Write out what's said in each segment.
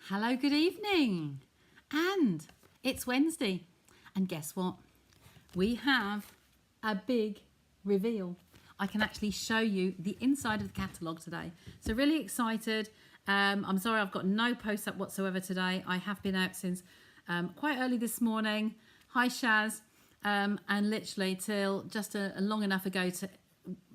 Hello, good evening. And it's Wednesday. And guess what? We have a big reveal. I can actually show you the inside of the catalogue today. So really excited. I'm sorry I've got no posts up whatsoever today. I have been out since quite early this morning. Hi Shaz. And literally till just long enough ago to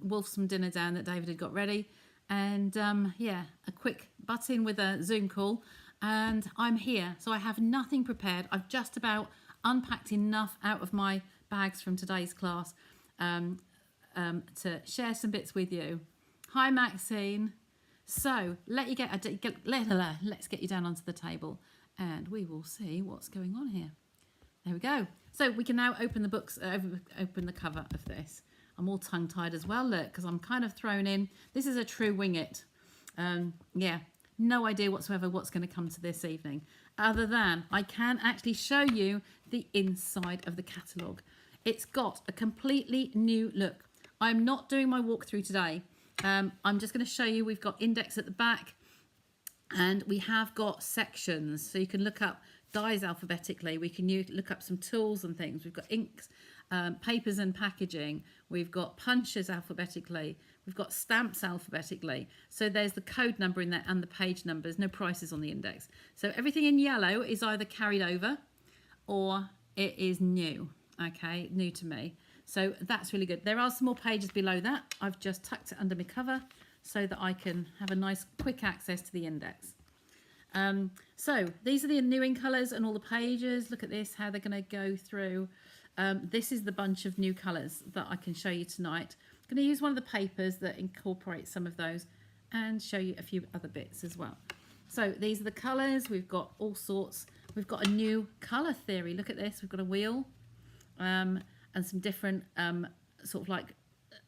wolf some dinner down that David had got ready. And yeah, a quick butt in with a Zoom call. And I'm here, so I have nothing prepared. I've just about unpacked enough out of my bags from today's class to share some bits with you. Hi Maxine. So let's get you down onto the table and we will see what's going on here. There we go. So we can now open the books, open the cover of this. I'm all tongue-tied as well, look, because I'm kind of thrown in. This is a true wing it. Yeah. No idea whatsoever what's going to come to this evening, other than I can actually show you the inside of the catalogue. It's got a completely new look. I'm not doing my walkthrough today. I'm just going to show you. We've got index at the back and we have got sections, so you can look up dies alphabetically. We can look up some tools and things. We've got inks, papers and packaging. We've got punches alphabetically. We've got stamps alphabetically. So there's the code number in there and the page numbers, no prices on the index. So everything in yellow is either carried over or it is new, okay, new to me. So that's really good. There are some more pages below that. I've just tucked it under my cover so that I can have a nice quick access to the index. So these are the new in colours and all the pages. Look at this, how they're going to go through. This is the bunch of new colours that I can show you tonight. I'm going to use one of the papers that incorporates some of those and show you a few other bits as well. So these are the colours. We've got all sorts. We've got a new colour theory. Look at this. We've got a wheel and some different sort of like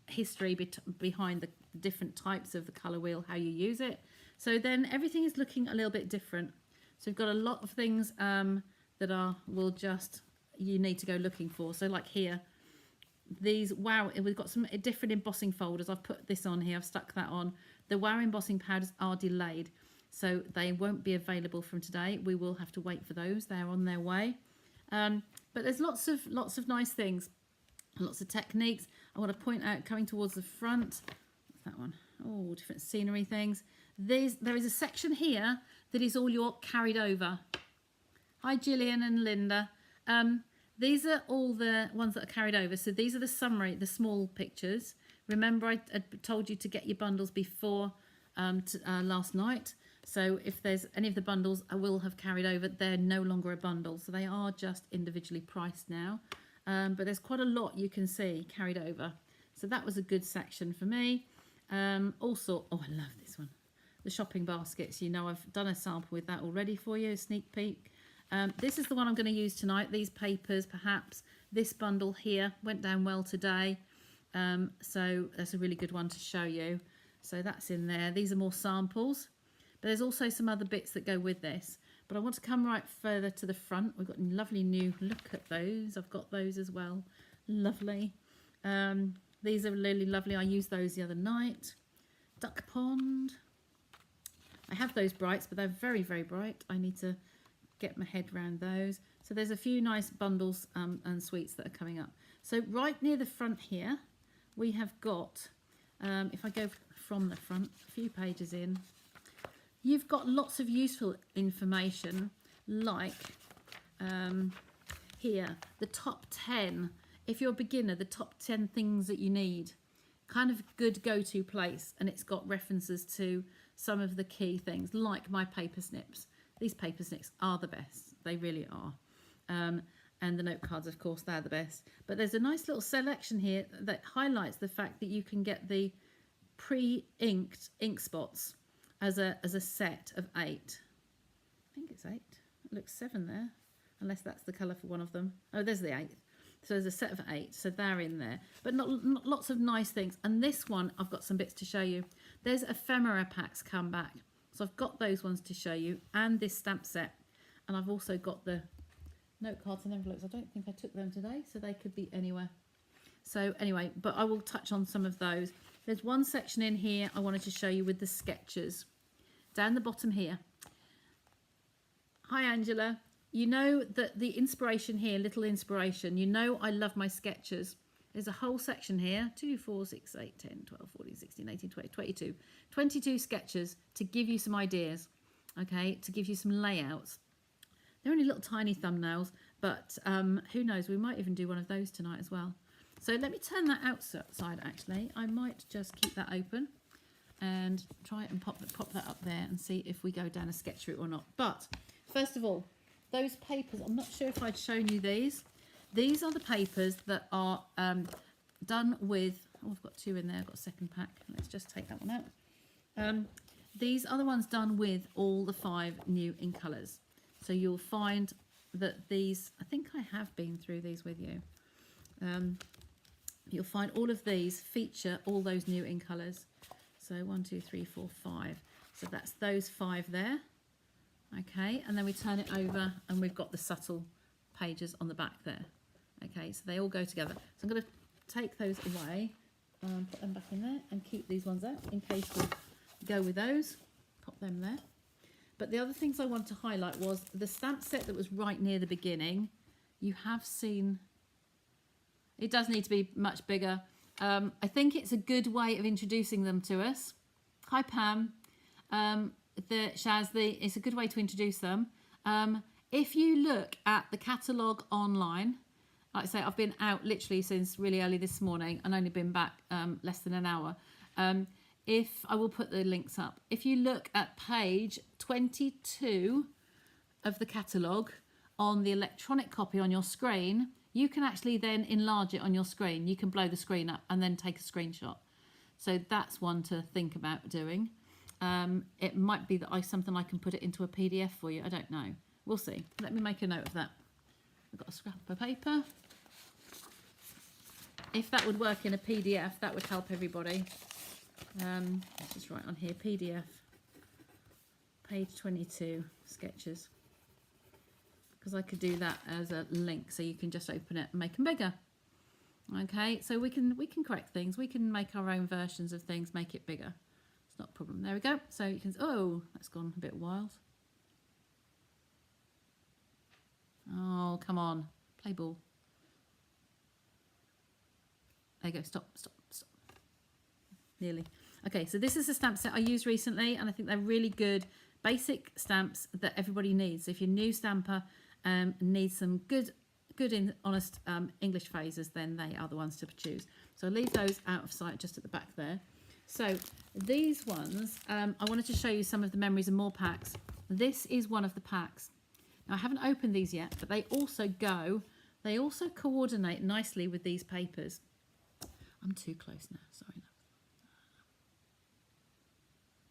history behind the different types of the colour wheel, how you use it. So then everything is looking a little bit different. So we've got a lot of things that you need to go looking for. So like here, we've got some different embossing folders. I've put this on here, I've stuck that on. The wow embossing powders are delayed, so they won't be available from today. We will have to wait for those. They're on their way. But there's lots of nice things, lots of techniques. I want to point out coming towards the front. What's that one? Oh, different scenery things. There is a section here that is all your carried over. Hi Gillian and Linda. These are all the ones that are carried over. So these are the summary, the small pictures. Remember I told you to get your bundles before last night. So if there's any of the bundles I will have carried over, they're no longer a bundle. So they are just individually priced now. But there's quite a lot you can see carried over. So that was a good section for me. Also, oh, I love this one. The shopping baskets. You know, I've done a sample with that already for you, a sneak peek. This is the one I'm going to use tonight. These papers, perhaps. This bundle here went down well today. So that's a really good one to show you. So that's in there. These are more samples. But there's also some other bits that go with this. But I want to come right further to the front. We've got lovely new, look at those. I've got those as well. Lovely. These are really lovely. I used those the other night. Duck pond. I have those brights, but they're very, very bright. I need to get my head around those. So there's a few nice bundles and sweets that are coming up. So right near the front here, we have got, if I go from the front, a few pages in, you've got lots of useful information like here, the top 10. If you're a beginner, the top 10 things that you need. Kind of good go-to place, and it's got references to some of the key things like my paper snips. These paper snips are the best. They really are. And the note cards, of course, they're the best. But there's a nice little selection here that highlights the fact that you can get the pre-inked ink spots as a set of 8. I think it's 8. It looks 7 there, unless that's the colour for one of them. Oh, there's the 8th. So there's a set of 8, so they're in there. But not lots of nice things. And this one, I've got some bits to show you. There's ephemera packs come back. So I've got those ones to show you, and this stamp set. And I've also got the note cards and envelopes. I don't think I took them today, so they could be anywhere. So anyway, but I will touch on some of those. There's one section in here I wanted to show you with the sketches. Down the bottom here, Hi, Angela. You know that the inspiration here, little inspiration, you know I love my sketches. There's a whole section here, 2, 4, 6, 8, 10, 12, 14, 16, 18, 20, 22. 22 sketches to give you some ideas, okay, to give you some layouts. They're only little tiny thumbnails, but who knows, we might even do one of those tonight as well. So let me turn that outside actually. I might just keep that open and try and pop that up there and see if we go down a sketch route or not. But first of all, those papers, I'm not sure if I'd shown you these. These are the papers that are done with, oh, I've got 2 in there, I've got a second pack. Let's just take that one out. These are the ones done with all the 5 new in colours. So you'll find that these, I think I have been through these with you. You'll find all of these feature all those new in colours. So 1, 2, 3, 4, 5. So that's those 5 there. Okay, and then we turn it over and we've got the subtle pages on the back there. Okay, so they all go together. So I'm going to take those away, put them back in there and keep these ones out in case we go with those. Pop them there. But the other things I wanted to highlight was the stamp set that was right near the beginning. You have seen, it does need to be much bigger. I think it's a good way of introducing them to us. Hi Pam, it's a good way to introduce them. If you look at the catalogue online, like I say, I've been out literally since really early this morning and only been back less than an hour. If I will put the links up. If you look at page 22 of the catalogue on the electronic copy on your screen, you can actually then enlarge it on your screen. You can blow the screen up and then take a screenshot. So that's one to think about doing. It might be that something I can put it into a PDF for you. I don't know. We'll see. Let me make a note of that. I've got a scrap of paper. If that would work in a PDF, that would help everybody. Let's just write on here, PDF, page 22, sketches. Because I could do that as a link, so you can just open it and make them bigger. Okay, so we can correct things. We can make our own versions of things, make it bigger. It's not a problem. There we go. So you can, oh, that's gone a bit wild. Oh, come on, play ball. There you go, stop. Nearly. Okay, so this is a stamp set I used recently, and I think they're really good basic stamps that everybody needs. If you're a new stamper and need some good honest English phrases, then they are the ones to choose. So I'll leave those out of sight just at the back there. So these ones, I wanted to show you some of the Memories and More packs. This is one of the packs. Now I haven't opened these yet, but they also coordinate nicely with these papers. I'm too close now, sorry.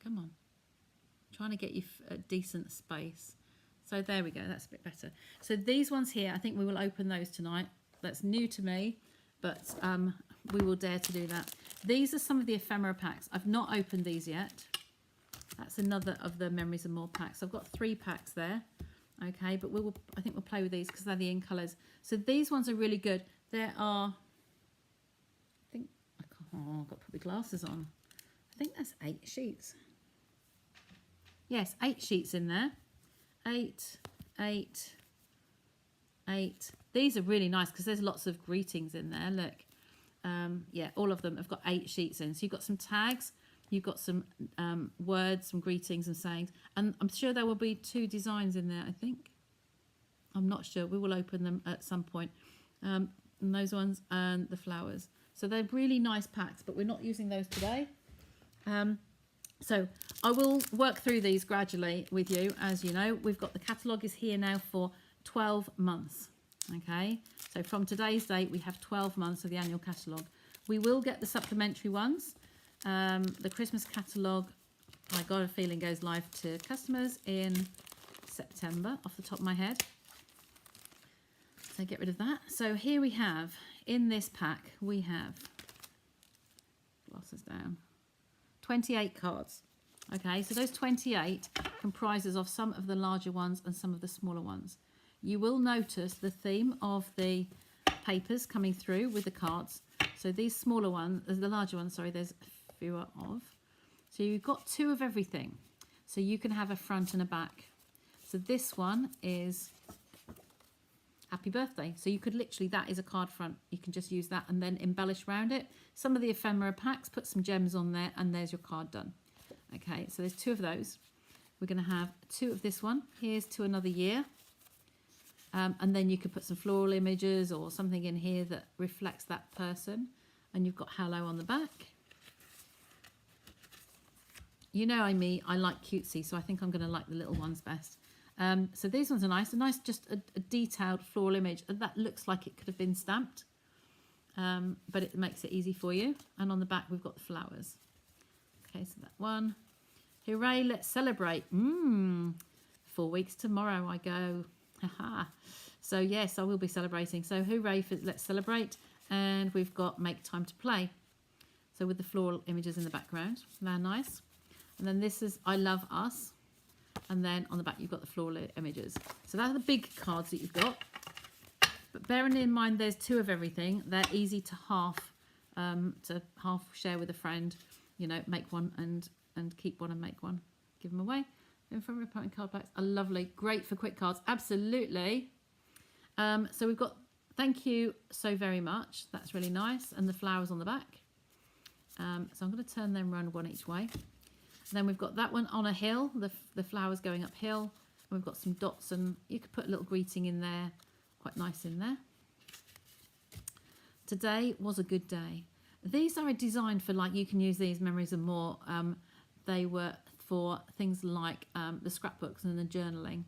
Come on, I'm trying to get you a decent space. So there we go, that's a bit better. So these ones here, I think we will open those tonight. That's new to me, but we will dare to do that. These are some of the ephemera packs. I've not opened these yet. That's another of the Memories and More packs. I've got 3 packs there. Okay, but I think we'll play with these because they're the in colours. So these ones are really good. There are, I've got to put my glasses on. I think that's 8 sheets. Yes, 8 sheets in there. 8, 8, 8. These are really nice because there's lots of greetings in there. Look, yeah, all of them have got 8 sheets in. So you've got some tags, you've got some words, some greetings and sayings, and I'm sure there will be 2 designs in there. I think. I'm not sure. We will open them at some point. And those ones and the flowers. So they're really nice packs, but we're not using those today. So I will work through these gradually with you. As you know, we've got the catalogue is here now for 12 months. Okay, so from today's date, we have 12 months of the annual catalogue. We will get the supplementary ones. The Christmas catalogue, I got a feeling, goes live to customers in September, off the top of my head. So get rid of that. So here we have, in this pack, we have, glasses down, 28 cards. Okay, so those 28 comprises of some of the larger ones and some of the smaller ones. You will notice the theme of the papers coming through with the cards. So these smaller ones, the larger ones, sorry, there's fewer of. So you've got 2 of everything. So you can have a front and a back. So this one is happy birthday. So you could literally, that is a card front. You can just use that and then embellish around it. Some of the ephemera packs, put some gems on there, and there's your card done. Okay, so there's 2 of those. We're going to have 2 of this one. Here's to another year. And then you could put some floral images or something in here that reflects that person. And you've got hello on the back. You know I like cutesy, so I think I'm going to like the little ones best. So these ones are nice. A nice, just a detailed floral image. And that looks like it could have been stamped. But it makes it easy for you. And on the back, we've got the flowers. Okay, so that one. Hooray, let's celebrate. 4 weeks tomorrow I go. Haha. So yes, I will be celebrating. So hooray for let's celebrate. And we've got make time to play. So with the floral images in the background. They're nice. And then this is I love us. And then on the back you've got the floral images. So that's the big cards that you've got. But bearing in mind there's 2 of everything, they're easy to half share with a friend. You know, make one and keep one and make one. Give them away. From reporting card packs are lovely. Great for quick cards. Absolutely. So we've got thank you so very much. That's really nice. And the flowers on the back. So I'm going to turn them around one each way. And then we've got that one on a hill. The flowers going uphill. And we've got some dots and you could put a little greeting in there. Quite nice in there. Today was a good day. These are designed for, like, you can use these memories and more. They were for things like the scrapbooks and the journaling.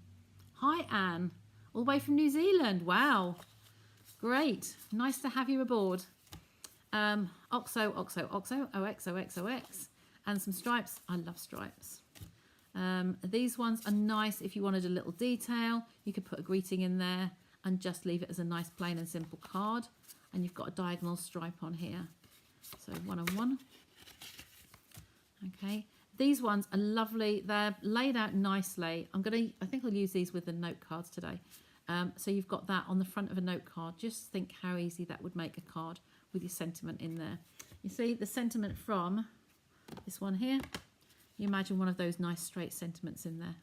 Hi, Anne, all the way from New Zealand. Wow, great. Nice to have you aboard. Oxo, Oxo, Oxo, OX, OX, OX, and some stripes. I love stripes. These ones are nice if you wanted a little detail. You could put a greeting in there and just leave it as a nice plain and simple card. And you've got a diagonal stripe on here. So 1 and 1. Okay, these ones are lovely. They're laid out nicely. I think I'll use these with the note cards today. So you've got that on the front of a note card. Just think how easy that would make a card with your sentiment in there. You see the sentiment from this one here. You imagine one of those nice straight sentiments in there.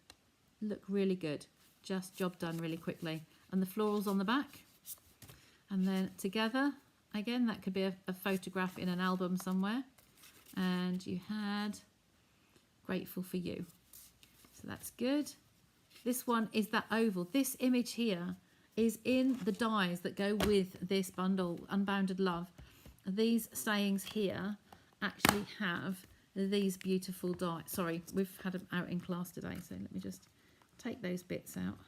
Look really good. Just job done really quickly. And the florals on the back. And then together, again, that could be a photograph in an album somewhere. And you had grateful for you. So that's good. This one is that oval. This image here is in the dies that go with this bundle, Unbounded Love. These sayings here actually have these beautiful dies. Sorry, we've had them out in class today, so let me just take those bits out.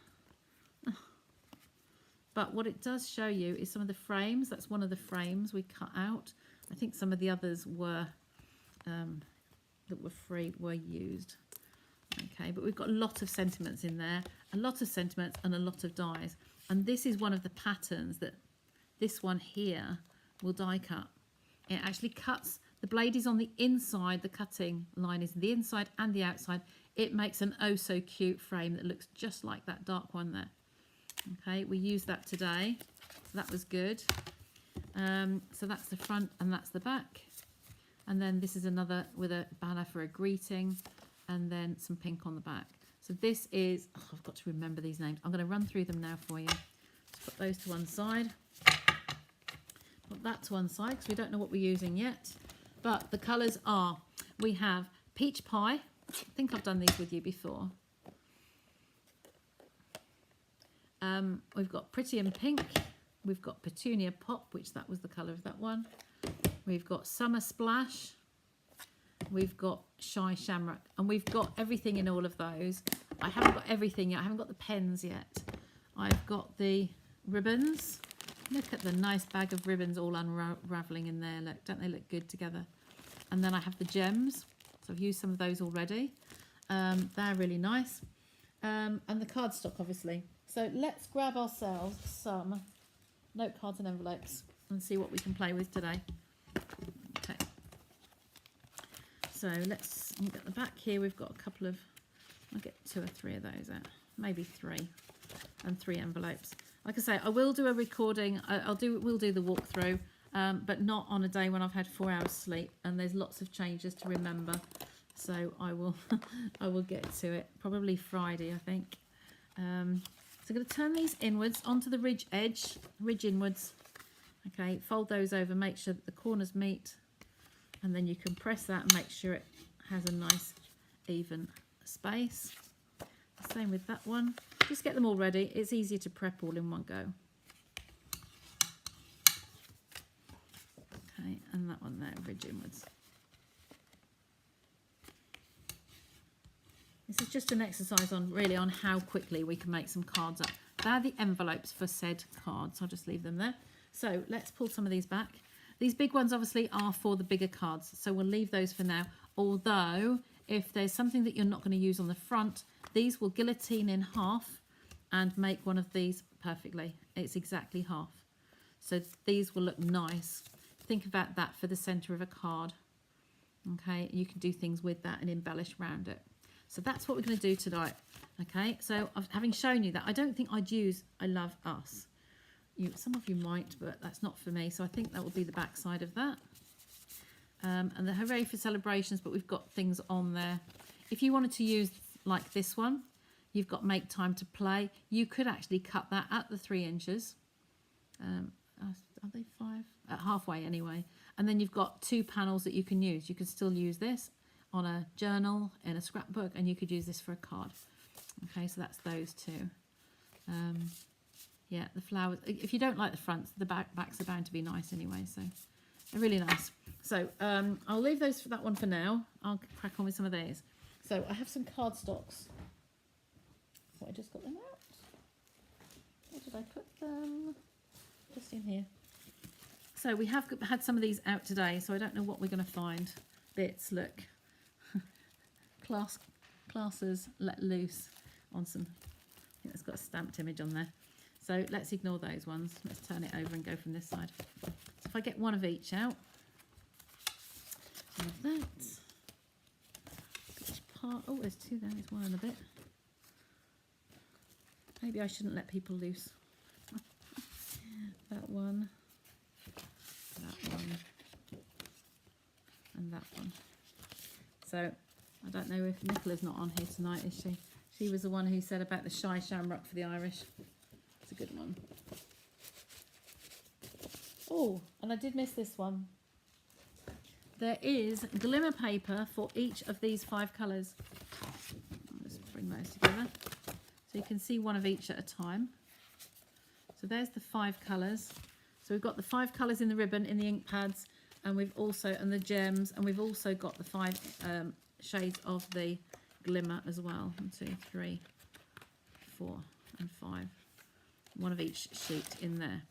But what it does show you is some of the frames. That's one of the frames we cut out. I think some of the others were that were free were used. Okay, but we've got a lot of sentiments in there, a lot of sentiments and a lot of dies. And this is one of the patterns that this one here will die cut. It actually cuts, the blade is on the inside, the cutting line is the inside and the outside. It makes an oh so cute frame that looks just like that dark one there. Okay, we used that today. So that was good. So that's the front and that's the back. And then this is another with a banner for a greeting and then some pink on the back. So this is, oh, I've got to remember these names. I'm going to run through them now for you. Let's put those to one side. Put that to one side because we don't know what we're using yet. But the colours are, we have Peach Pie. I think I've done these with you before. We've got Pretty and Pink. We've got Petunia Pop, which that was the colour of that one. We've got Summer Splash. We've got Shy Shamrock. And we've got everything in all of those. I haven't got everything yet. I haven't got the pens yet. I've got the ribbons. Look at the nice bag of ribbons all unravelling in there. Look, don't they look good together? And then I have the gems. So I've used some of those already. They're really nice. And the cardstock, obviously. So let's grab ourselves some note cards and envelopes and see what we can play with today. Okay. So let's get the back here. We've got a couple of, I'll get 2 or 3 of those out. Maybe 3 and 3 envelopes. Like I say, I will do a recording. We'll do the walkthrough, but not on a day when I've had 4 hours sleep and there's lots of changes to remember. So I will, I will get to it probably Friday, I think. So I'm going to turn these inwards onto the ridge edge, ridge inwards. Okay, fold those over, make sure that the corners meet, and then you can press that and make sure it has a nice even space. Same with that one. Just get them all ready. It's easier to prep all in one go. Okay, and that one there, ridge inwards. This is just an exercise on really on how quickly we can make some cards up. They're the envelopes for said cards. I'll just leave them there. So let's pull some of these back. These big ones obviously are for the bigger cards, so we'll leave those for now. Although if there's something that you're not going to use on the front, these will guillotine in half and make one of these perfectly. It's exactly half. So these will look nice. Think about that for the center of a card. Okay, you can do things with that and embellish around it. So that's what we're going to do tonight. Okay, so having shown you that, I don't think I'd use I Love Us. Some of you might, but that's not for me. So I think that will be the back side of that. And the Hooray for Celebrations, but we've got things on there. If you wanted to use like this one, you've got Make Time to Play. You could actually cut that at the 3 inches. Are they 5? At halfway anyway. And then you've got 2 panels that you can use. You could still use this on a journal, in a scrapbook, and you could use this for a card. Okay, so that's those 2. Yeah, the flowers. If you don't like the fronts, the backs are bound to be nice anyway, so they're really nice. So I'll leave those for that one for now. I'll crack on with some of these. So I have some cardstocks. So I just got them out. Where did I put them? Just in here. So we have had some of these out today, so I don't know what we're going to find. Bits, look. Classes let loose on some. I think it's got a stamped image on there. So let's ignore those ones. Let's turn it over and go from this side. So if I get one of each out. Like that. Each part. Oh, there's 2 there. There's 1 and a bit. Maybe I shouldn't let people loose. That one. That one. And that one. So I don't know if Nicola's not on here tonight, is she? She was the one who said about the shy shamrock for the Irish. It's a good one. Oh, and I did miss this one. There is glimmer paper for each of these 5 colours. I'll just bring those together. So you can see one of each at a time. So there's the 5 colours. So we've got the 5 colours in the ribbon, in the ink pads, and we've also, and the gems, and we've also got the 5 shades of the glimmer as well. 1, 2, 3, 4 and 5. One of each sheet in there.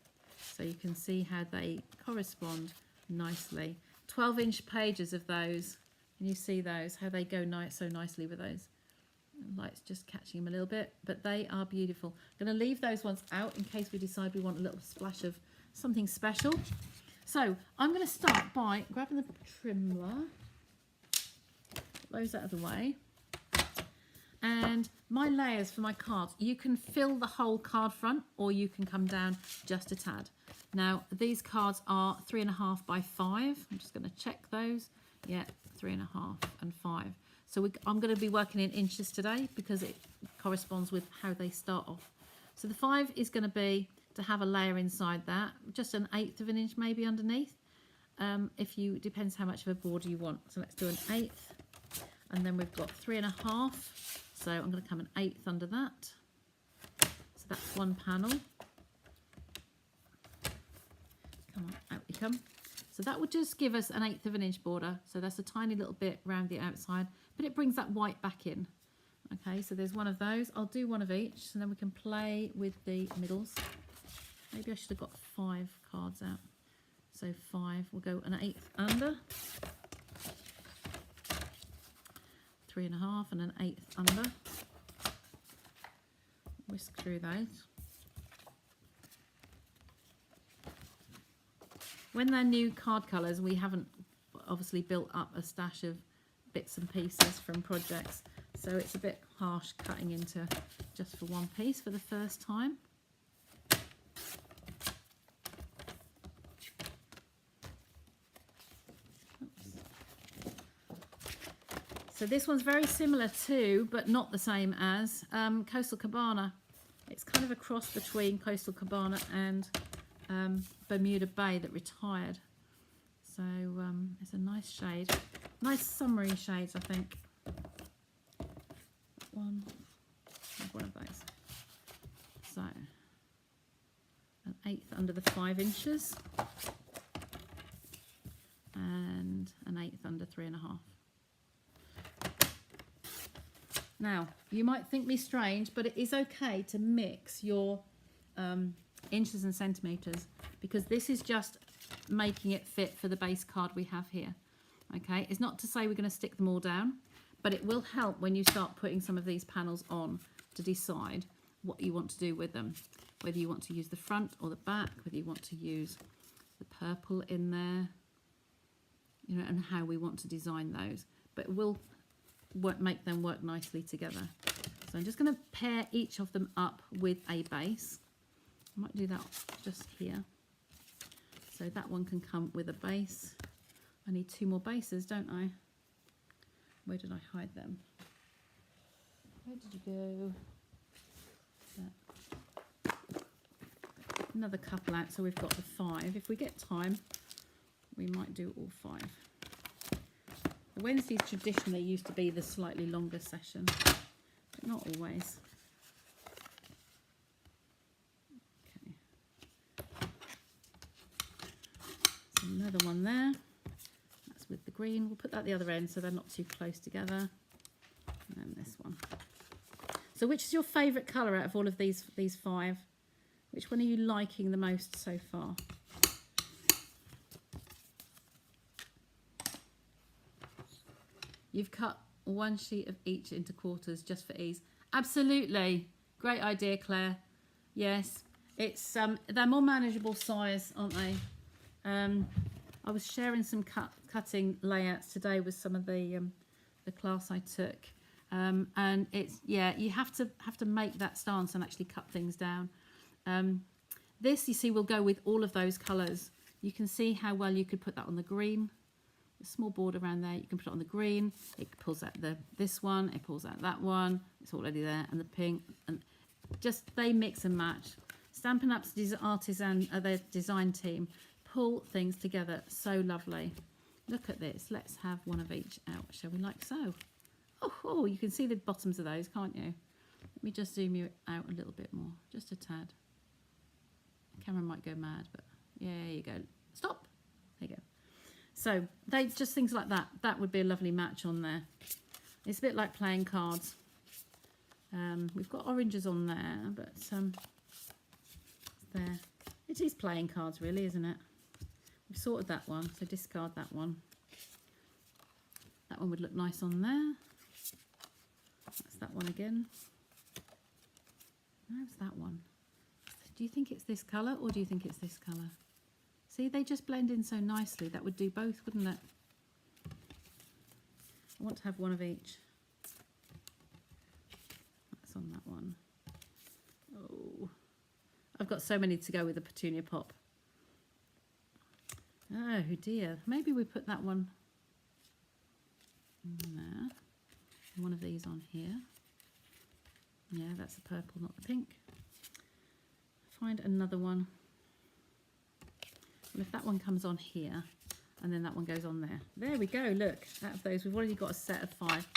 So you can see how they correspond nicely. 12-inch pages of those. Can you see those? How they go so nicely with those. The light's just catching them a little bit, but they are beautiful. I'm going to leave those ones out in case we decide we want a little splash of something special. So I'm going to start by grabbing the trimmer. Put those out of the way. And my layers for my cards, you can fill the whole card front or you can come down just a tad. Now, these cards are 3.5 by 5. I'm just going to check those. Yeah, 3.5 and 5. So I'm going to be working in inches today because it corresponds with how they start off. So the 5 is going to be to have a layer inside that, just 1/8 of an inch maybe underneath. Depends how much of a border you want. So let's do 1/8. And then we've got 3.5. So I'm going to come 1/8 under that. So that's 1 panel. Come on, out you come. So that would just give us 1/8 of an inch border. So that's a tiny little bit around the outside, but it brings that white back in. Okay, so there's 1 of those. I'll do 1 of each, so then we can play with the middles. Maybe I should have got 5 cards out. So 5, we'll go 1/8 under. 3.5 and 1/8 under. Whisk through those. When they're new card colours, we haven't obviously built up a stash of bits and pieces from projects, so it's a bit harsh cutting into just for 1 piece for the first time. So this one's very similar to, but not the same as, Coastal Cabana. It's kind of a cross between Coastal Cabana and Bermuda Bay that retired. So it's a nice shade. Nice summery shades, I think. One of those. So, an 1/8 under the 5 inches. And an 1/8 under 3.5. Now, you might think me strange, but it is okay to mix your inches and centimetres, because this is just making it fit for the base card we have here. Okay, it's not to say we're going to stick them all down, but it will help when you start putting some of these panels on to decide what you want to do with them. Whether you want to use the front or the back, whether you want to use the purple in there, you know, and how we want to design those. But we'll make them work nicely together. So I'm just going to pair each of them up with a base. I might do that just here. So that one can come with a base. I need 2 more bases, don't I? Where did I hide them? Where did you go? There. Another couple out, so we've got the 5. If we get time, we might do all 5. The Wednesdays traditionally used to be the slightly longer session, but not always. Okay. So another one there. That's with the green. We'll put that at the other end so they're not too close together. And then this one. So which is your favourite colour out of all of these 5? Which one are you liking the most so far? You've cut 1 sheet of each into quarters just for ease. Absolutely. Great idea, Claire. Yes, it's they're more manageable size, aren't they? I was sharing some cutting layouts today with some of the class I took. And it's, yeah, you have to make that stance and actually cut things down. This, you see, will go with all of those colours. You can see how well you could put that on the green. A small border around there, you can put it on the green. It pulls out this one, it pulls out that one. It's already there, and the pink, and just they mix and match. Stampin' Up's artisan, their design team, pull things together so lovely. Look at this. Let's have one of each out, shall we, like so? Oh, you can see the bottoms of those, can't you? Let me just zoom you out a little bit more, just a tad. The camera might go mad, but yeah, there you go. Stop. There you go. So they just things like that. That would be a lovely match on there. It's a bit like playing cards. We've got oranges on there, but there. It is playing cards, really, isn't it? We've sorted that one, so discard that one. That one would look nice on there. That's that one again. How's that one? Do you think it's this colour or do you think it's this colour? See, they just blend in so nicely. That would do both, wouldn't it? I want to have one of each. That's on that one. Oh, I've got so many to go with the petunia pop. Oh dear. Maybe we put that one in there. One of these on here. Yeah, that's the purple, not the pink. Find another one. Well, if that one comes on here, and then that one goes on there. There we go, look, out of those, we've already got a set of 5.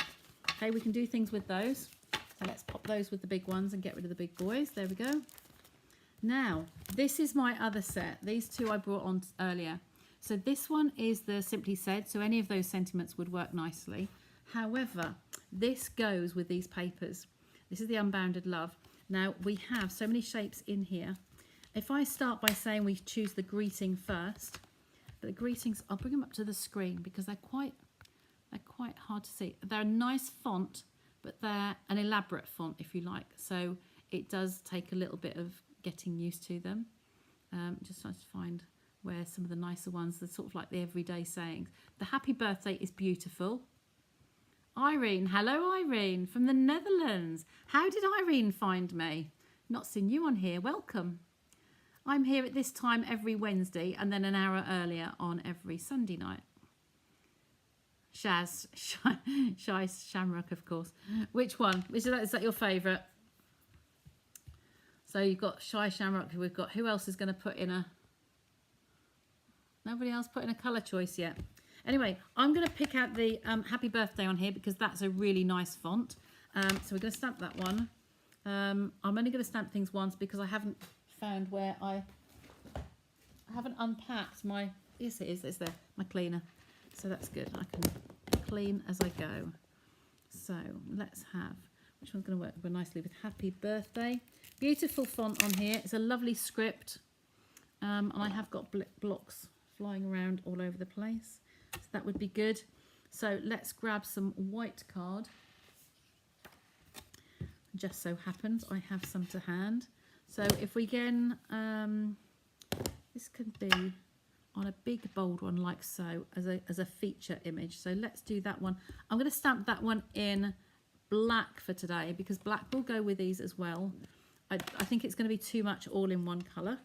Okay, we can do things with those. So let's pop those with the big ones and get rid of the big boys. There we go. Now, this is my other set. These 2 I brought on earlier. So this one is the Simply Said, so any of those sentiments would work nicely. However, this goes with these papers. This is the Unbounded Love. Now, we have so many shapes in here. If I start by saying we choose the greeting first, but the greetings, I'll bring them up to the screen because they're quite hard to see. They're a nice font, but they're an elaborate font, if you like. So it does take a little bit of getting used to them. Just trying to find where some of the nicer ones, they're sort of like the everyday sayings. The happy birthday is beautiful. Irene, hello Irene from the Netherlands. How did Irene find me? Not seen you on here, welcome. I'm here at this time every Wednesday and then an hour earlier on every Sunday night. Shy Shamrock, of course. Which one? Is that your favourite? So you've got Shy Shamrock. We've got, who else is going to put in a... Nobody else put in a colour choice yet. Anyway, I'm going to pick out the Happy Birthday on here because that's a really nice font. So we're going to stamp that one. I'm only going to stamp things once because I haven't found where I haven't unpacked my... Yes, it is. It's there. My cleaner. So that's good. I can clean as I go. So let's have... Which one's going to work nicely with Happy Birthday? Beautiful font on here. It's a lovely script. And I have got blocks flying around all over the place. So that would be good. So let's grab some white card. Just so happens I have some to hand. So if we can, this could be on a big bold one like so, as a feature image. So let's do that one. I'm going to stamp that one in black for today because black will go with these as well. I think it's going to be too much all in one colour.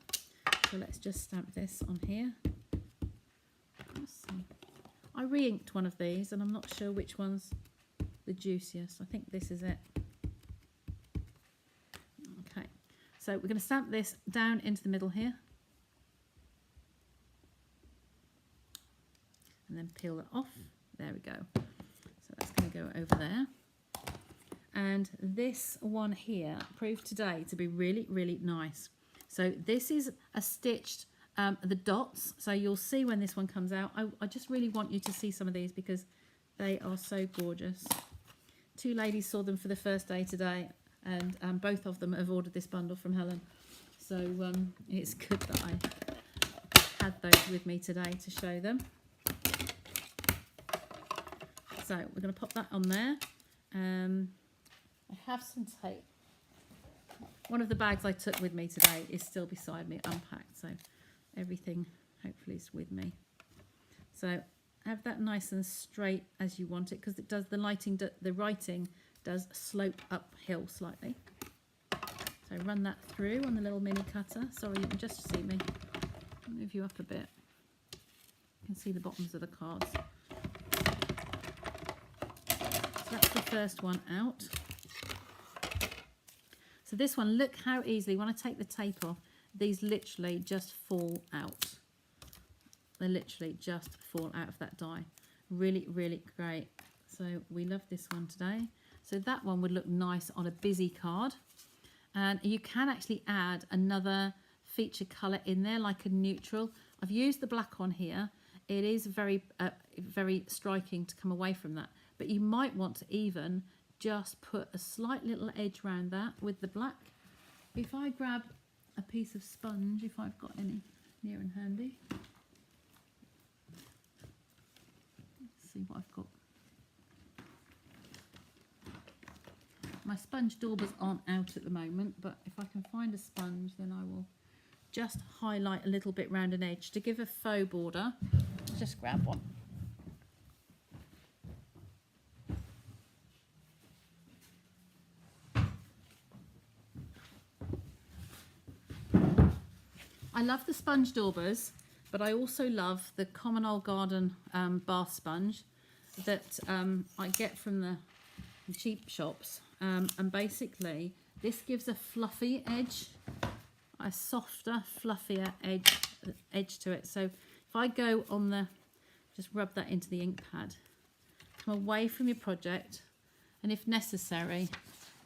So let's just stamp this on here. I re-inked one of these and I'm not sure which one's the juiciest. I think this is it. Okay, so we're going to stamp this down into the middle here. And then peel that off. There we go. So that's going to go over there. And this one here proved today to be really, really nice. So this is a stitched, the dots. So you'll see when this one comes out. I just really want you to see some of these because they are so gorgeous. Two ladies saw them for the first day today and both of them have ordered this bundle from Helen. So it's good that I had those with me today to show them. So we're going to pop that on there. I have some tape. One of the bags I took with me today is still beside me, unpacked, so everything hopefully is with me. So have that nice and straight as you want it because it does the writing does slope uphill slightly. So run that through on the little mini cutter. Sorry, you can just see me. I'll move you up a bit. You can see the bottoms of the cards. So that's the first one out. So this one, look how easily, when I take the tape off, these literally just fall out. They literally just fall out of that die. Really, really great. So we love this one today. So that one would look nice on a busy card. And you can actually add another feature colour in there, like a neutral. I've used the black on here. It is very, very striking to come away from that. But you might want to even just put a slight little edge around that with the black. If I grab a piece of sponge, if I've got any near and handy. Let's see what I've got. My sponge daubers aren't out at the moment, but if I can find a sponge, then I will just highlight a little bit round an edge to give a faux border. Just grab one. I love the sponge daubers, but I also love the Common Old Garden bath sponge that I get from the cheap shops. And basically, this gives a fluffy edge, a softer, fluffier edge to it. So if I go on the, just rub that into the ink pad, come away from your project, and if necessary,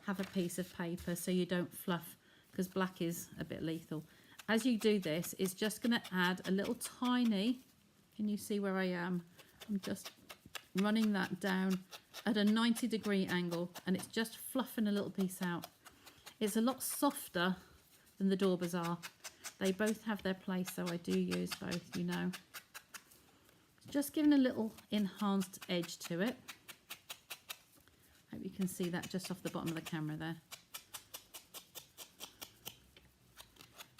have a piece of paper so you don't fluff, because black is a bit lethal. As you do this, it's just going to add a little tiny, can you see where I am? I'm just running that down at a 90-degree angle, and it's just fluffing a little piece out. It's a lot softer than the daubers are. They both have their place, so I do use both, you know. Just giving a little enhanced edge to it. Hope you can see that just off the bottom of the camera there.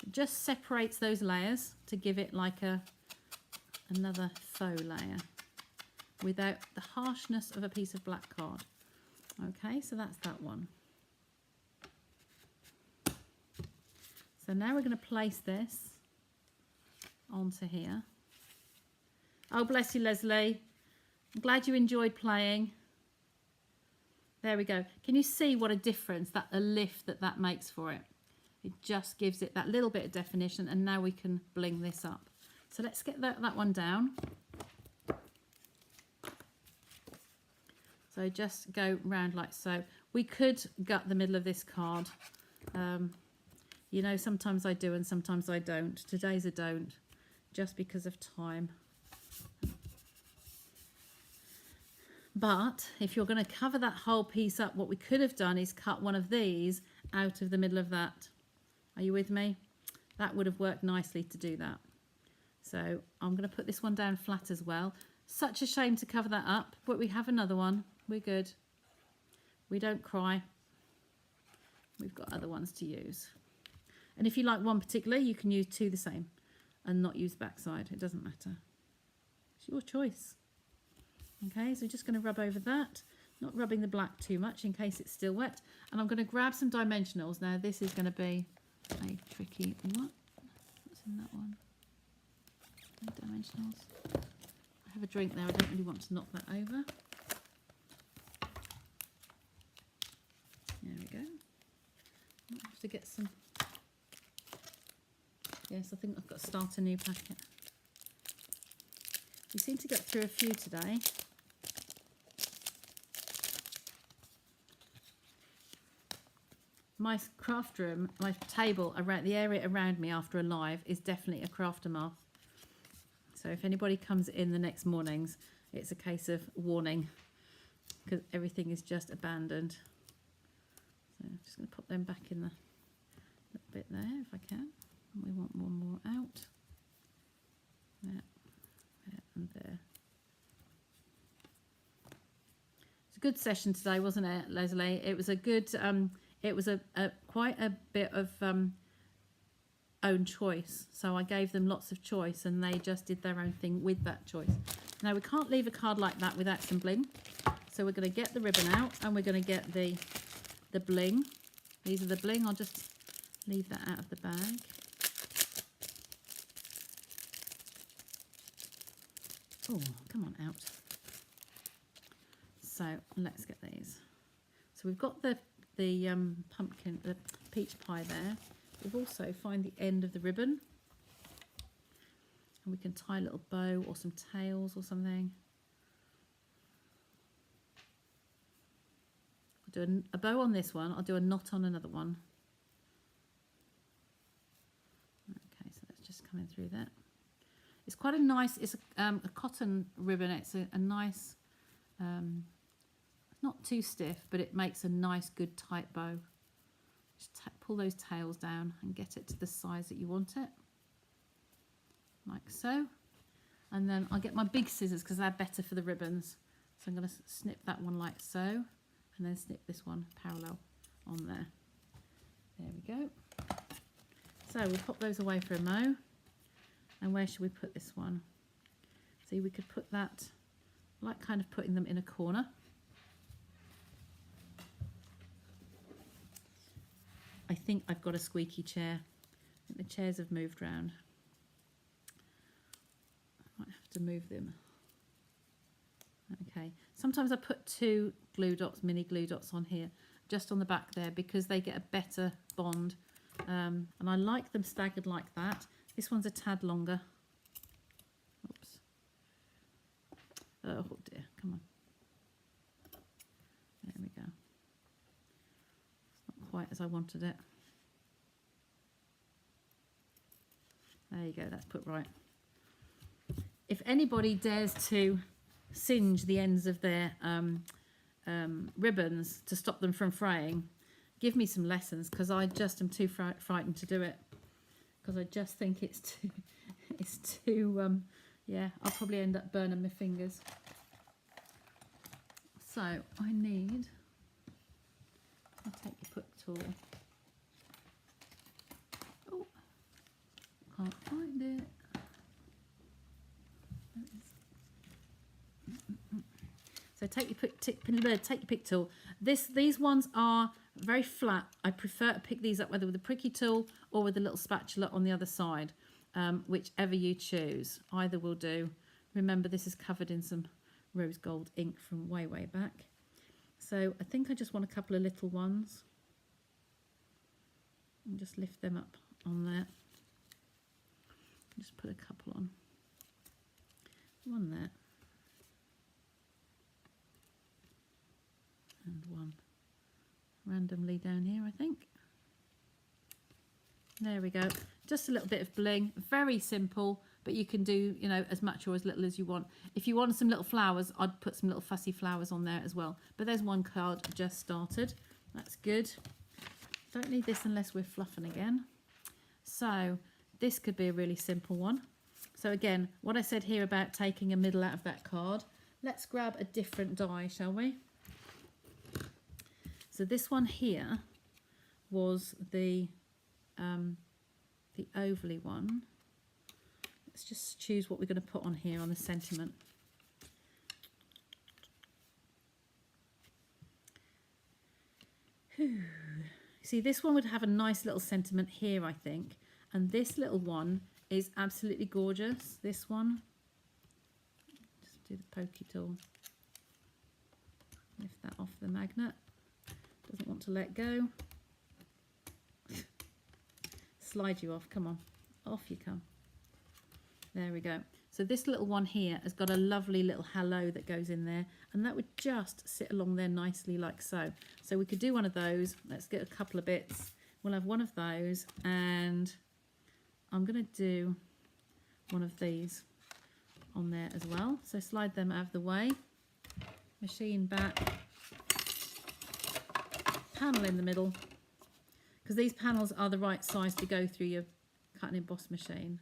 It just separates those layers to give it like another faux layer without the harshness of a piece of black card. Okay, so that's that one. So now we're going to place this onto here. Oh, bless you, Leslie. I'm glad you enjoyed playing. There we go. Can you see what a difference, a lift that makes for it? It just gives it that little bit of definition, and now we can bling this up. So let's get that one down. So just go round like so. We could gut the middle of this card. You know, sometimes I do and sometimes I don't. Today's a don't, just because of time. But if you're going to cover that whole piece up, what we could have done is cut one of these out of the middle of that. Are you with me? That would have worked nicely to do that. So I'm going to put this one down flat as well. Such a shame to cover that up, but we have another one. We're good. We don't cry. We've got other ones to use. And if you like one particular, you can use two the same and not use backside. It doesn't matter. It's your choice. Okay, so we're just going to rub over that, not rubbing the black too much in case it's still wet. And I'm going to grab some dimensionals. Now this is going to be a tricky, what's in that one? No dimensionals. I have a drink there, I don't really want to knock that over. There we go. Might have to get some, yes, I think I've got to start a new packet. We seem to get through a few today. My craft room, my table, around the area around me after a live is definitely a craftermath. So if anybody comes in the next mornings, it's a case of warning, because everything is just abandoned. So I'm just going to put them back in the little bit there if I can. We want one more out. There, there and there. It's a good session today, wasn't it, Leslie? It was a good... it was quite a bit of own choice. So I gave them lots of choice and they just did their own thing with that choice. Now we can't leave a card like that without some bling. So we're going to get the ribbon out and we're going to get the bling. These are the bling. I'll just leave that out of the bag. Oh, come on out. So let's get these. So we've got the pumpkin, the peach pie there. We've also find the end of the ribbon, and we can tie a little bow or some tails or something. I'll do a bow on this one. I'll do a knot on another one. Okay, so that's just coming through that. It's quite a nice. It's a cotton ribbon. It's a nice. Not too stiff, but it makes a nice, good, tight bow. Just pull those tails down and get it to the size that you want it, like so. And then I'll get my big scissors because they're better for the ribbons. So I'm going to snip that one like so, and then snip this one parallel on there. There we go. So we'll pop those away for a mo. And where should we put this one? See, we could put that, like kind of putting them in a corner. I think I've got a squeaky chair. I think the chairs have moved round. I might have to move them. Okay. Sometimes I put two glue dots, mini glue dots on here, just on the back there, because they get a better bond. And I like them staggered like that. This one's a tad longer. Oops. Oh dear, come on. There we go. It's not quite as I wanted it. There you go, that's put right. If anybody dares to singe the ends of their ribbons to stop them from fraying, give me some lessons, because I just am too frightened to do it. Because I just think it's too, yeah, I'll probably end up burning my fingers. So I need, I'll take your put tool. Oh, can't find it. So take your pick tool. These ones are very flat. I prefer to pick these up whether with a pricky tool or with a little spatula on the other side, whichever you choose. Either will do. Remember, this is covered in some rose gold ink from way back. So I think I just want a couple of little ones. And just lift them up on there. Just put a couple on. One there. And one randomly down here, I think. There we go. Just a little bit of bling. Very simple, but you can do, you know, as much or as little as you want. If you want some little flowers, I'd put some little fussy flowers on there as well. But there's one card just started. That's good. Don't need this unless we're fluffing again. So this could be a really simple one. So again, what I said here about taking a middle out of that card, let's grab a different die, shall we? So this one here was the ovally one. Let's just choose what we're going to put on here on the sentiment. Whew. See, this one would have a nice little sentiment here, I think. And this little one is absolutely gorgeous. This one. Just do the pokey tool. Lift that off the magnet. Doesn't want to let go. Slide you off. Come on. Off you come. There we go. So this little one here has got a lovely little hello that goes in there, and that would just sit along there nicely like so. So we could do one of those. Let's get a couple of bits. We'll have one of those, and I'm going to do one of these on there as well. So slide them out of the way. Machine back. Panel in the middle, because these panels are the right size to go through your cut and emboss machine.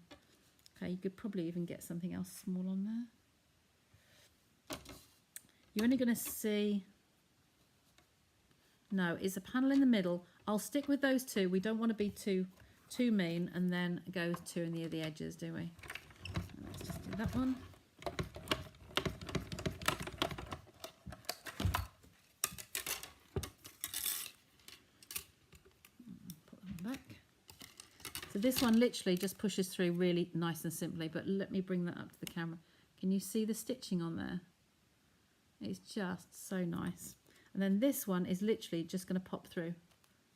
Okay, you could probably even get something else small on there. You're only going to see, no, it's a panel in the middle. I'll stick with those two. We don't want to be too mean and then go two near the edges, do we? Let's just do that one. So this one literally just pushes through really nice and simply, but let me bring that up to the camera. Can you see the stitching on there? It's just so nice. And then this one is literally just going to pop through,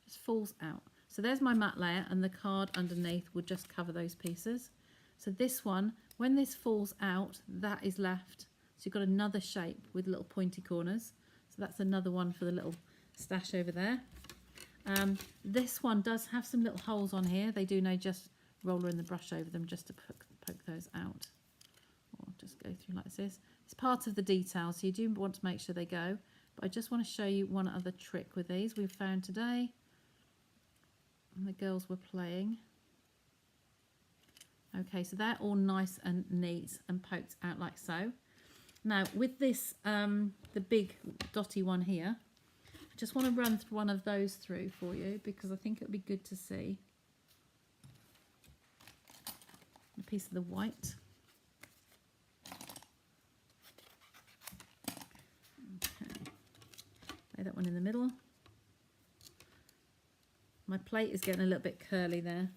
just falls out. So there's my matte layer, and the card underneath would just cover those pieces. So this one, when this falls out, that is left. So you've got another shape with little pointy corners. So that's another one for the little stash over there. This one does have some little holes on here. They do know, just roller in the brush over them just to poke those out. Or just go through like this. It's part of the detail, so you do want to make sure they go. But I just want to show you one other trick with these we've found today. And the girls were playing. Okay, so they're all nice and neat and poked out like so. Now with this, the big dotty one here, just want to run through one of those through for you because I think it'll be good to see. A piece of the white. Okay. Lay that one in the middle. My plate is getting a little bit curly there.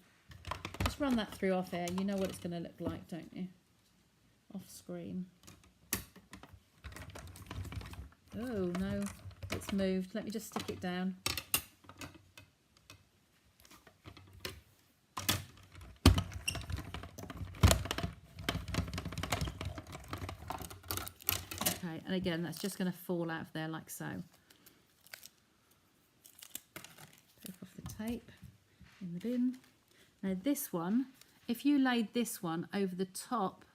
Just run that through off air. You know what it's going to look like, don't you? Off screen. Oh no. It's moved. Let me just stick it down. Okay, and again, that's just going to fall out of there like so. Take off the tape in the bin. Now this one, if you laid this one over the top,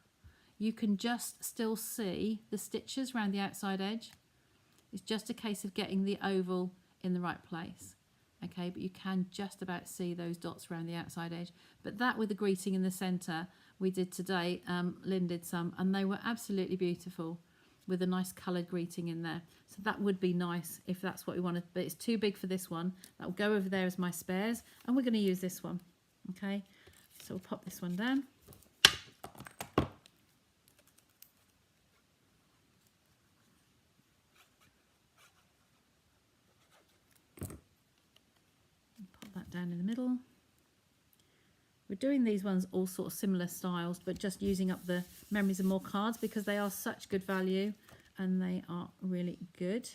you can just still see the stitches around the outside edge. It's just a case of getting the oval in the right place. Okay, but you can just about see those dots around the outside edge. But that with the greeting in the centre, we did today, Lynn did some, and they were absolutely beautiful with a nice coloured greeting in there. So that would be nice if that's what we wanted, but it's too big for this one. That will go over there as my spares, and we're going to use this one. Okay, so we'll pop this one down. Down in the middle. We're doing these ones all sort of similar styles, but just using up the memories of more cards because they are such good value, and they are really good.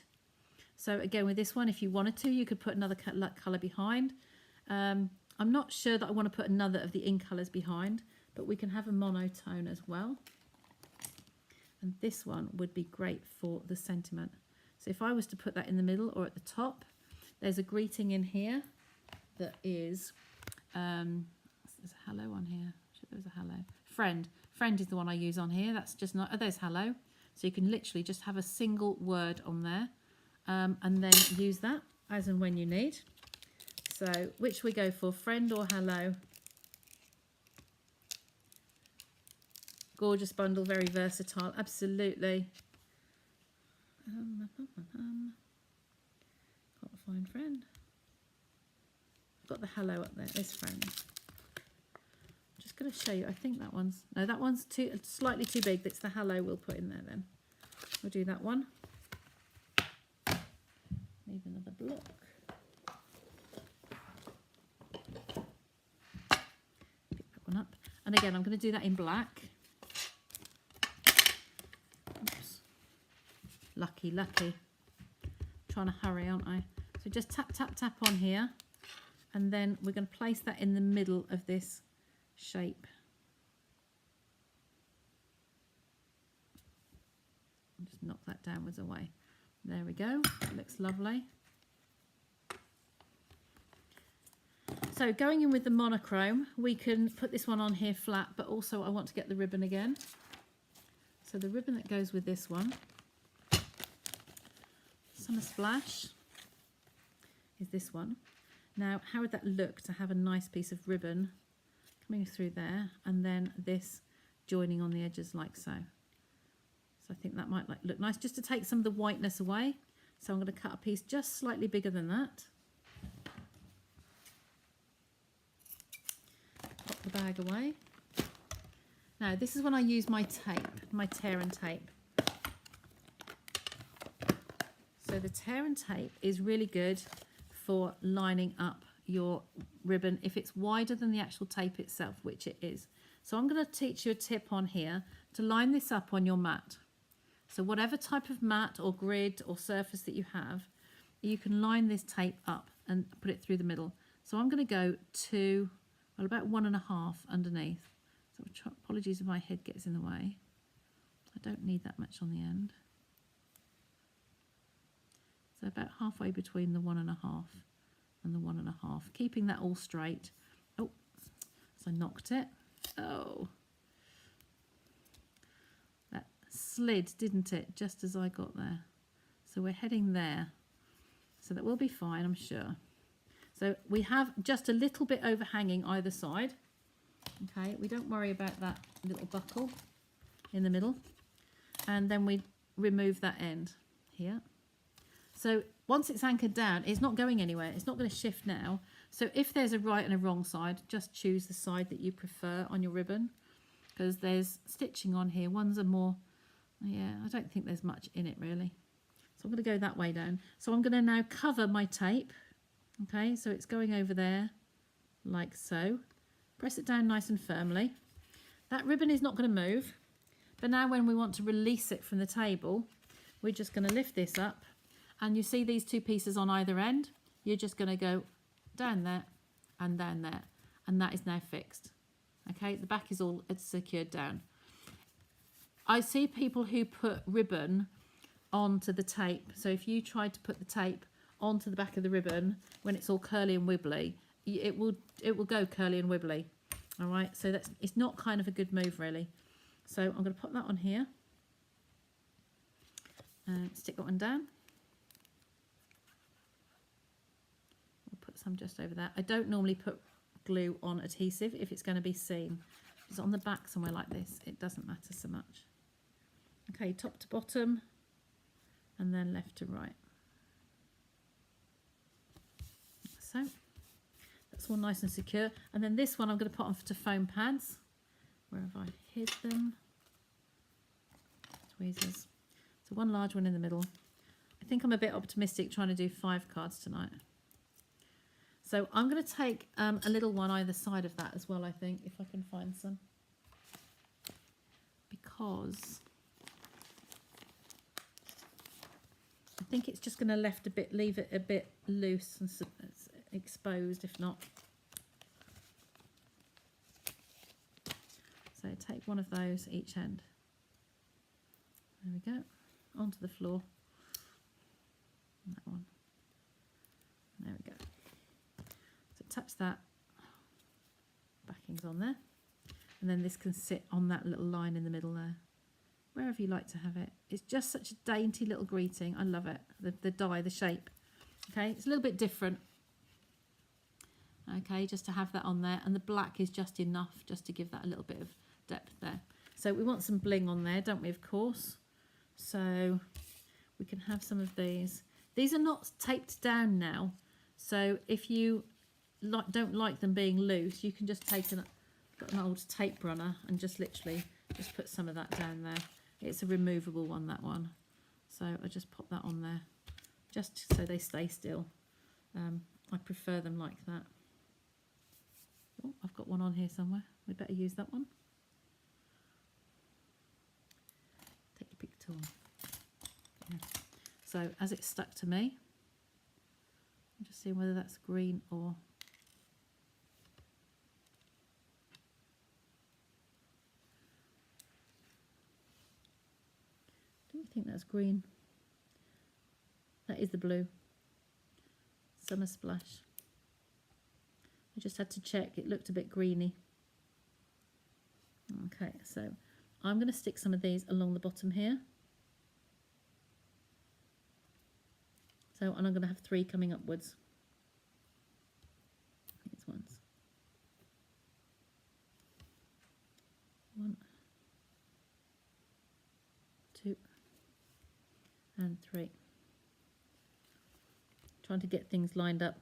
So again, with this one, if you wanted to, you could put another colour behind. I'm not sure that I want to put another of the in colours behind, but we can have a monotone as well. And this one would be great for the sentiment. So if I was to put that in the middle or at the top, there's a greeting in here that is, there's a hello on here. There was a hello. Friend. Friend is the one I use on here. That's just not, oh, there's hello. So you can literally just have a single word on there and then use that as and when you need. So which we go for, friend or hello? Gorgeous bundle, very versatile, absolutely. Can't find friend. I've got the hello up there, there's friend. I'm just going to show you, I think that one's, no, that one's slightly too big. That's the hello we'll put in there then. We'll do that one. Need another block. Pick that one up. And again, I'm going to do that in black. Lucky, lucky. Trying to hurry, aren't I? So just tap, tap, tap on here. And then we're going to place that in the middle of this shape. And just knock that downwards away. There we go. It looks lovely. So going in with the monochrome, we can put this one on here flat, but also I want to get the ribbon again. So the ribbon that goes with this one, Summer Splash, is this one. Now, how would that look to have a nice piece of ribbon coming through there and then this joining on the edges like so? So I think that might look nice just to take some of the whiteness away. So I'm going to cut a piece just slightly bigger than that. Pop the bag away. Now, this is when I use my tape, my tear and tape. So the tear and tape is really good for lining up your ribbon if it's wider than the actual tape itself, which it is. So I'm going to teach you a tip on here to line this up on your mat. So whatever type of mat or grid or surface that you have, you can line this tape up and put it through the middle. So I'm going to go to, well, about 1.5 underneath. So apologies if my head gets in the way. I don't need that much on the end. So about halfway between the 1.5 and the 1.5, keeping that all straight. Oh, so I knocked it. Oh, that slid, didn't it? Just as I got there. So we're heading there. So that will be fine, I'm sure. So we have just a little bit overhanging either side. Okay, we don't worry about that little buckle in the middle. And then we remove that end here. So once it's anchored down, it's not going anywhere. It's not going to shift now. So if there's a right and a wrong side, just choose the side that you prefer on your ribbon, because there's stitching on here. Ones are more, yeah, I don't think there's much in it really. So I'm going to go that way down. So I'm going to now cover my tape. Okay, so it's going over there like so. Press it down nice and firmly. That ribbon is not going to move. But now when we want to release it from the table, we're just going to lift this up. And you see these two pieces on either end. You're just going to go down there and down there. And that is now fixed. Okay, the back is all it's secured down. I see people who put ribbon onto the tape. So if you tried to put the tape onto the back of the ribbon when it's all curly and wibbly, it will go curly and wibbly. All right, so it's not kind of a good move really. So I'm going to put that on here and stick that one down. We'll put some just over that. I don't normally put glue on adhesive if it's going to be seen. If it's on the back somewhere like this, it doesn't matter so much. Okay, top to bottom and then left to right. So that's all nice and secure. And then this one I'm going to put on to foam pads. Where have I hid them? Tweezers. So one large one in the middle. I think I'm a bit optimistic trying to do 5 cards tonight. So I'm going to take a little one either side of that as well, I think, if I can find some. Because I think it's just going to leave it a bit loose and exposed if not. So take one of those each end. There we go. Onto the floor. And that one. There we go. So touch that. Backing's on there. And then this can sit on that little line in the middle there. Wherever you like to have it. It's just such a dainty little greeting. I love it. The die, the shape. Okay, it's a little bit different. Okay, just to have that on there. And the black is just enough just to give that a little bit of depth there. So we want some bling on there, don't we, of course? So we can have some of these. These are not taped down now. So if you don't like them being loose, you can just take an old tape runner and just literally just put some of that down there. It's a removable one, that one. So I just pop that on there just so they stay still. I prefer them like that. Oh, I've got one on here somewhere. We better use that one. Take your pick tool. Yeah. So as it's stuck to me, I'm just seeing whether that's green or... I think that's green. That is the blue. Summer Splash. I just had to check. It looked a bit greeny. Okay, so I'm going to stick some of these along the bottom here. So, and I'm going to have 3 coming upwards. These ones. 1, 2, and 3. Trying to get things lined up.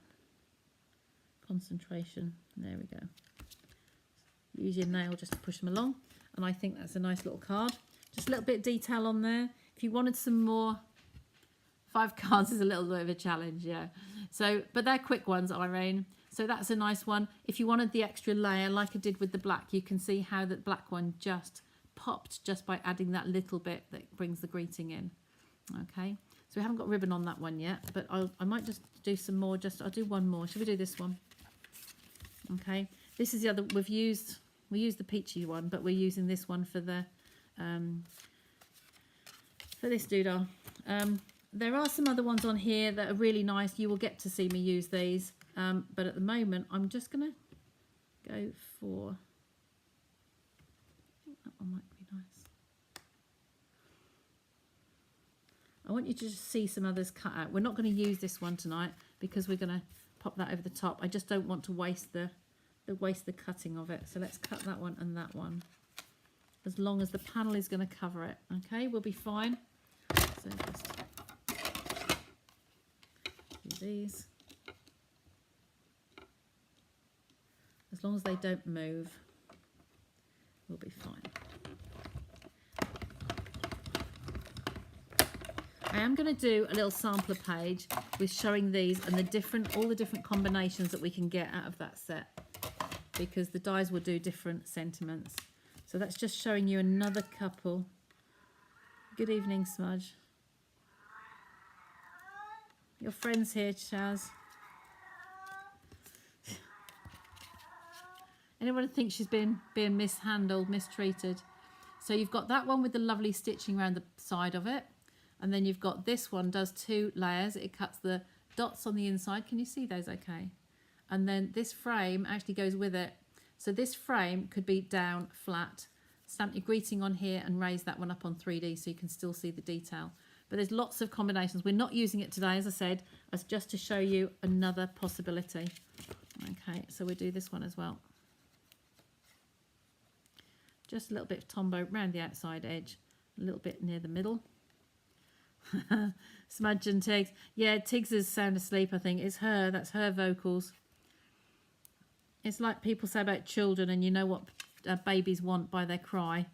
Concentration. There we go. Use your nail just to push them along. And I think that's a nice little card. Just a little bit of detail on there. If you wanted some more, 5 cards is a little bit of a challenge, yeah. So, but they're quick ones, Irene. So that's a nice one. If you wanted the extra layer, like I did with the black, you can see how that black one just popped just by adding that little bit that brings the greeting in. Okay, so we haven't got ribbon on that one yet, but I might just do some more. I'll do one more. Should we do this one? Okay, this is the other we used the peachy one, but we're using this one for the for this doodah. There are some other ones on here that are really nice. You will get to see me use these, but at the moment I'm just gonna go for, I think that one might be nice. I want you to just see some others cut out. We're not going to use this one tonight because we're going to pop that over the top. I just don't want to waste the cutting of it. So let's cut that one and that one. As long as the panel is going to cover it. Okay, we'll be fine. So just do these. As long as they don't move, we'll be fine. I am going to do a little sampler page with showing these and all the different combinations that we can get out of that set, because the dies will do different sentiments. So that's just showing you another couple. Good evening, Smudge. Your friend's here, Chaz. Anyone think she's being mishandled, mistreated? So you've got that one with the lovely stitching around the side of it. And then you've got this one, does 2 layers. It cuts the dots on the inside. Can you see those okay? And then this frame actually goes with it. So this frame could be down, flat. Stamp your greeting on here and raise that one up on 3D so you can still see the detail. But there's lots of combinations. We're not using it today, as I said, as just to show you another possibility. Okay, so we'll do this one as well. Just a little bit of Tombow around the outside edge, a little bit near the middle. Smudge and Tiggs. Yeah, Tiggs is sound asleep, I think. It's her. That's her vocals. It's like people say about children, and you know what babies want by their cry.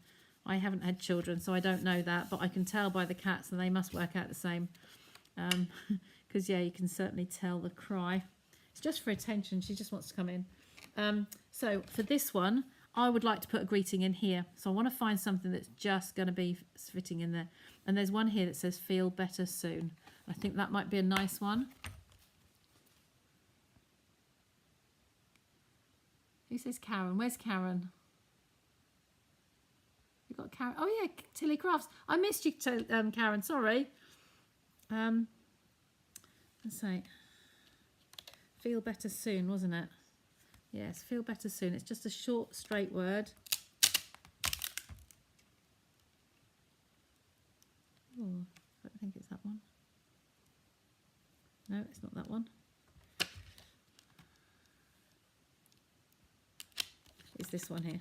I haven't had children, so I don't know that, but I can tell by the cats, and they must work out the same. Because, yeah, you can certainly tell the cry. It's just for attention. She just wants to come in. So for this one, I would like to put a greeting in here. So I want to find something that's just going to be fitting in there. And there's one here that says feel better soon. I think that might be a nice one. Who says Karen? Where's Karen? You got Karen? Oh yeah, Tilly Crafts. I missed you, Karen. Sorry. Let's say, feel better soon, wasn't it? Yes, feel better soon. It's just a short, straight word. Oh, I don't think it's that one. No, it's not that one. It's this one here.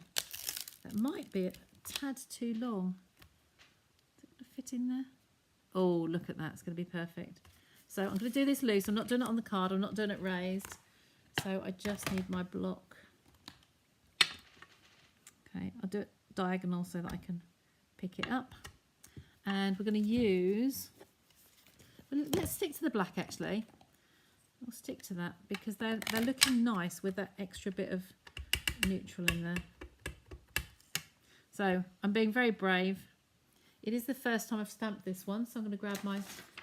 That might be a tad too long. Is it going to fit in there? Oh, look at that. It's going to be perfect. So I'm going to do this loose. I'm not doing it on the card. I'm not doing it raised. So I just need my block. Okay, I'll do it diagonal so that I can pick it up. And we're going to use... Well, let's stick to the black, actually. We'll stick to that because they're looking nice with that extra bit of neutral in there. So I'm being very brave. It is the first time I've stamped this one, so I'm going to grab my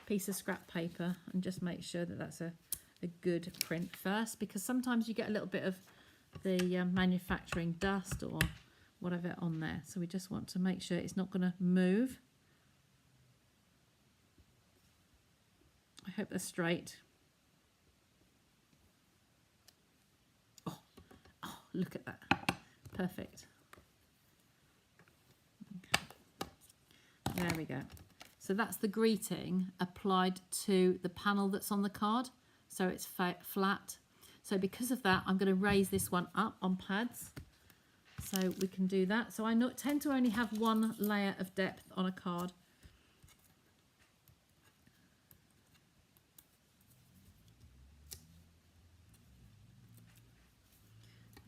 piece of scrap paper and just make sure that that's a good print first, because sometimes you get a little bit of the manufacturing dust or whatever on there. So we just want to make sure it's not going to move. I hope they're straight. Oh, look at that. Perfect. Okay. There we go. So that's the greeting applied to the panel that's on the card. So it's flat. So because of that, I'm going to raise this one up on pads. So we can do that. So I tend to only have one layer of depth on a card.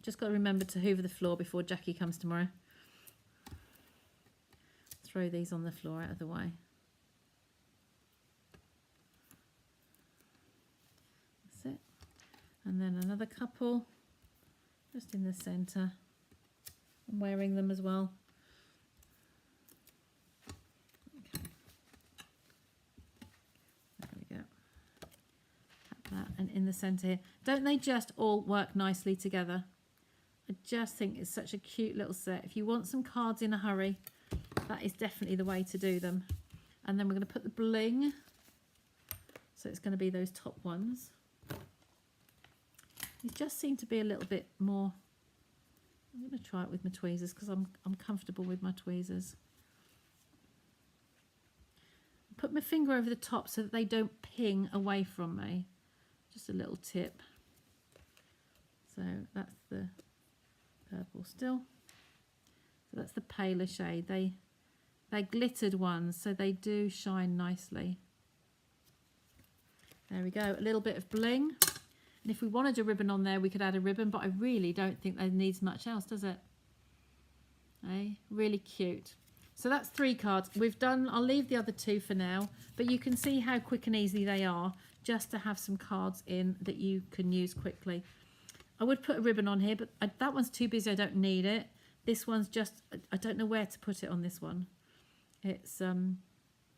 Just got to remember to hoover the floor before Jackie comes tomorrow. Throw these on the floor out of the way. That's it. And then another couple just in the centre. I'm wearing them as well. Okay. There we go. That, and in the centre here. Don't they just all work nicely together? I just think it's such a cute little set. If you want some cards in a hurry, that is definitely the way to do them. And then we're going to put the bling. So it's going to be those top ones. These just seem to be a little bit more... I'm going to try it with my tweezers because I'm comfortable with my tweezers. Put my finger over the top so that they don't ping away from me. Just a little tip. So that's the purple still. So that's the paler shade. They're glittered ones, so they do shine nicely. There we go, a little bit of bling. And if we wanted a ribbon on there, we could add a ribbon, but I really don't think that needs much else, does it? Really cute. So that's 3 cards. We've done, I'll leave the other 2 for now, but you can see how quick and easy they are just to have some cards in that you can use quickly. I would put a ribbon on here, but that one's too busy, I don't need it. This one's just, I don't know where to put it on this one. It's, oh,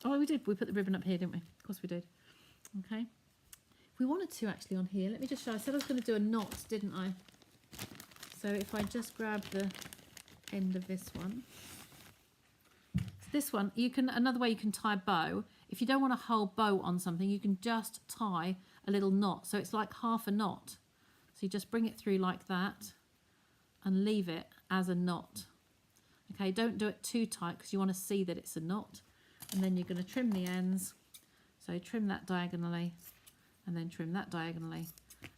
we put the ribbon up here, didn't we? Of course we did. Okay. We wanted to actually on here. Let me just show. I said I was going to do a knot, didn't I? So if I just grab the end of this one. So this one, you can, another way you can tie a bow. If you don't want a whole bow on something, you can just tie a little knot. So it's like half a knot. So you just bring it through like that and leave it as a knot. Okay, don't do it too tight because you want to see that it's a knot. And then you're going to trim the ends. So trim that diagonally and then trim that diagonally.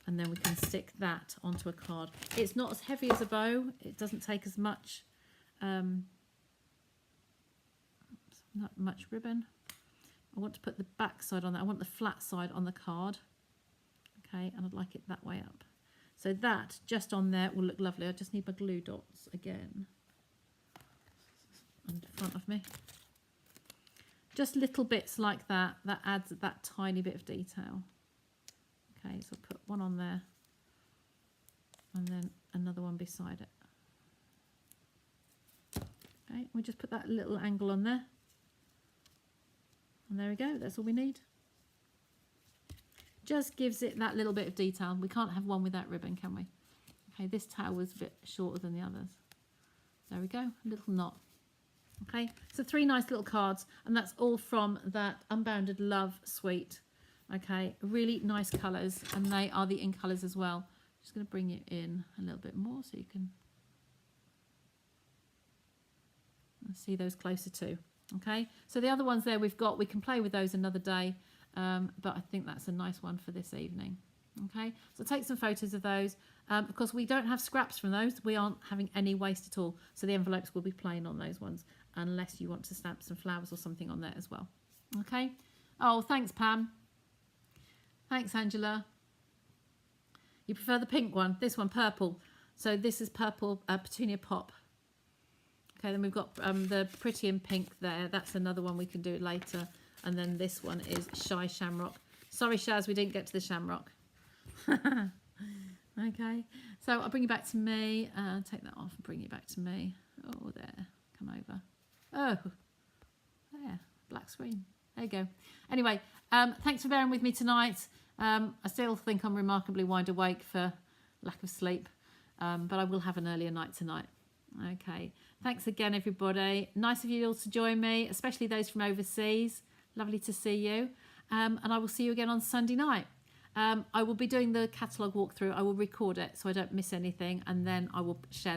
And then we can stick that onto a card. It's not as heavy as a bow. It doesn't take as much, not much ribbon. I want to put the back side on that. I want the flat side on the card. Okay, and I'd like it that way up. So that just on there will look lovely. I just need my glue dots again in front of me. Just little bits like that, that adds that tiny bit of detail. Okay, so I'll put one on there and then another one beside it. Okay, we just put that little angle on there. And there we go, that's all we need. Just gives it that little bit of detail. We can't have one without ribbon, can we? Okay, this tail was a bit shorter than the others. There we go, a little knot. Okay, so 3 nice little cards, and that's all from that Unbounded Love suite. Okay, really nice colours, and they are the in colours as well. Just going to bring you in a little bit more so you can see those closer too. Okay, so the other ones there we can play with those another day, but I think that's a nice one for this evening. Okay, so take some photos of those. Of course, we don't have scraps from those. We aren't having any waste at all, so the envelopes will be plain on those ones, unless you want to stamp some flowers or something on there as well. Okay. Oh, thanks, Pam. Thanks, Angela. You prefer the pink one? This one, purple. So this is purple petunia pop. Okay, then we've got the pretty in pink there. That's another one we can do later. And then this one is Shy Shamrock. Sorry, Shaz, we didn't get to the Shamrock. Okay, so I'll bring you back to me. Take that off and bring you back to me. Oh, there. Come over. Oh, there. Black screen. There you go. Anyway, thanks for bearing with me tonight. I still think I'm remarkably wide awake for lack of sleep, but I will have an earlier night tonight. Okay, thanks again, everybody. Nice of you all to join me, especially those from overseas. Lovely to see you. And I will see you again on Sunday night. I will be doing the catalogue walkthrough. I will record it so I don't miss anything, and then I will share that